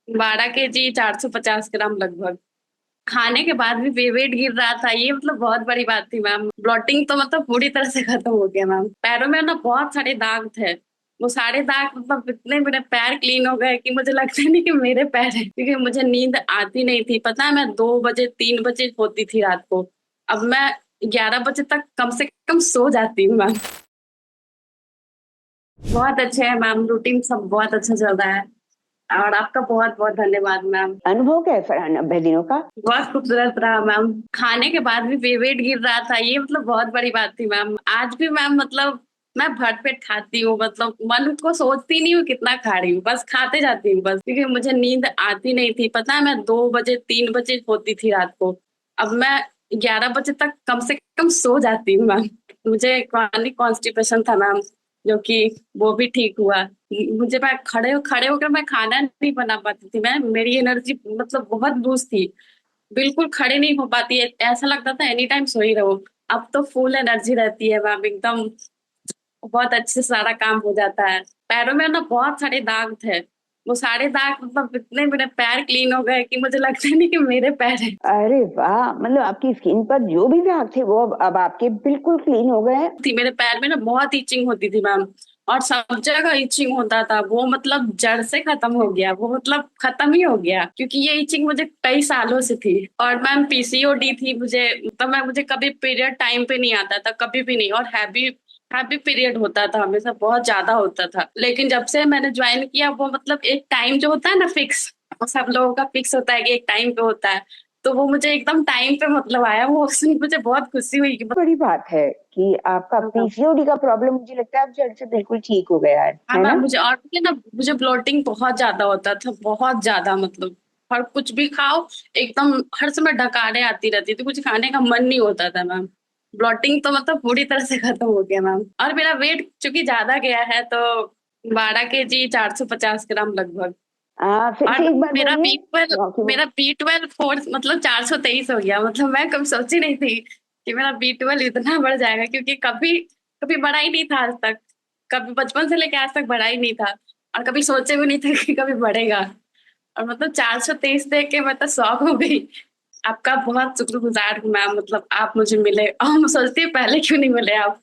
12 kg 450 ग्राम लगभग। खाने के बाद भी वेट गिर रहा था, ये मतलब बहुत बड़ी बात थी मैम। ब्लॉटिंग तो मतलब पूरी तरह से खत्म हो गया मैम। पैरों में ना बहुत सारे दाग थे। वो सारे दाग मतलब इतने मेरे पैर क्लीन हो गए कि मुझे लगता नहीं कि मेरे पैर है, क्योंकि मुझे नींद आती नहीं थी। पता है, मैं 2 बजे 3 बजे होती थी रात को। अब मैं 11 बजे तक कम से कम सो जाती हूँ मैम। बहुत अच्छे है मैम, रूटीन सब बहुत अच्छा चल रहा है। और आपका बहुत बहुत धन्यवाद मैम। अनुभव कैसा रहा 90 दिनों का? बहुत खूबसूरत रहा मैम। खाने के बाद भी वेट गिर रहा था, ये मतलब बहुत बड़ी बात थी मैम। आज भी मैम मतलब मैं भर पेट खाती हूँ, मतलब मन को सोचती नहीं हूँ कितना खा रही हूँ, बस खाते जाती हूँ बस, क्योंकि मुझे नींद आती नहीं थी। पता है, मैं 2 बजे 3 बजे होती थी रात को। अब मैं 11 बजे तक कम से कम सो जाती हूँ मैम। मुझे क्रॉनिक कॉन्स्टिपेशन था मैम, जो कि वो भी ठीक हुआ। मुझे मैं खड़े खड़े होकर मैं खाना नहीं बना पाती थी। मैं मेरी एनर्जी मतलब बहुत लूज थी, बिल्कुल खड़े नहीं हो पाती है। ऐसा लगता था एनी टाइम सो ही रहो। अब तो फुल एनर्जी रहती है मैम, एकदम बहुत अच्छे से सारा काम हो जाता है। पैरों में ना बहुत सारे दाग थे। वो सारे दाग मतलब इतने मेरे पैर क्लीन हो गए कि मुझे लगता नहीं कि मेरे पैर है। अरे वाह, मतलब आपकी स्किन पर जो भी दाग थे वो अब आपके बिल्कुल क्लीन हो गए हैं। थी मेरे पैर में ना बहुत इचिंग होती थी मैम, और सब जगह इचिंग होता था। वो मतलब जड़ से खत्म हो गया, वो मतलब खत्म ही हो गया, क्योंकि ये इचिंग मुझे कई सालों से थी। और मैम पीसीओडी थी मुझे, मतलब मुझे कभी पीरियड टाइम पे नहीं आता था, कभी भी नहीं। और हैवी हैवी पीरियड होता था हमेशा, बहुत ज्यादा होता था। लेकिन जब से मैंने ज्वाइन किया, वो मतलब एक टाइम जो होता है ना फिक्स, सब लोगों का फिक्स होता है कि एक टाइम पे होता है, तो वो मुझे एकदम टाइम पे मतलब आया। वो सुन मुझे बहुत खुशी हुई कि बड़ी बात है कि आपका मतलब। पीसीओडी का प्रॉब्लम मुझे लगता है अब जड़ से बिल्कुल ठीक हो गया हाँ है मैम, ना? मुझे और मुझे ना मुझे ब्लोटिंग बहुत ज्यादा होता था, बहुत ज्यादा मतलब। और कुछ भी खाओ, एकदम हर समय डकारे आती रहती थी, कुछ खाने का मन नहीं होता था मैम। ब्लोटिंग तो मतलब पूरी तरह से खत्म हो गया मैम। और मेरा वेट चूंकि ज्यादा गया है, तो 12 kg 450 ग्राम लगभग। फिर और से एक बार मेरा बोलिए। बी ट्वेल्व क्योंकि वो मेरा बी 12 फोर्स मतलब 423 हो गया। मतलब मैं कभी सोची नहीं थी कि मेरा बी 12 इतना बढ़ जाएगा, क्योंकि कभी कभी बढ़ा ही नहीं था आज तक। कभी बचपन से लेके आज तक बढ़ा ही नहीं था, और कभी सोचे भी नहीं थे कि कभी बढ़ेगा। और मतलब 423 देख के मैं तो शौक हो गई। आपका बहुत शुक्रगुजार हूँ मैम, मतलब आप मुझे मिले, और मैं सोचती हूँ पहले क्यों नहीं मिले आप।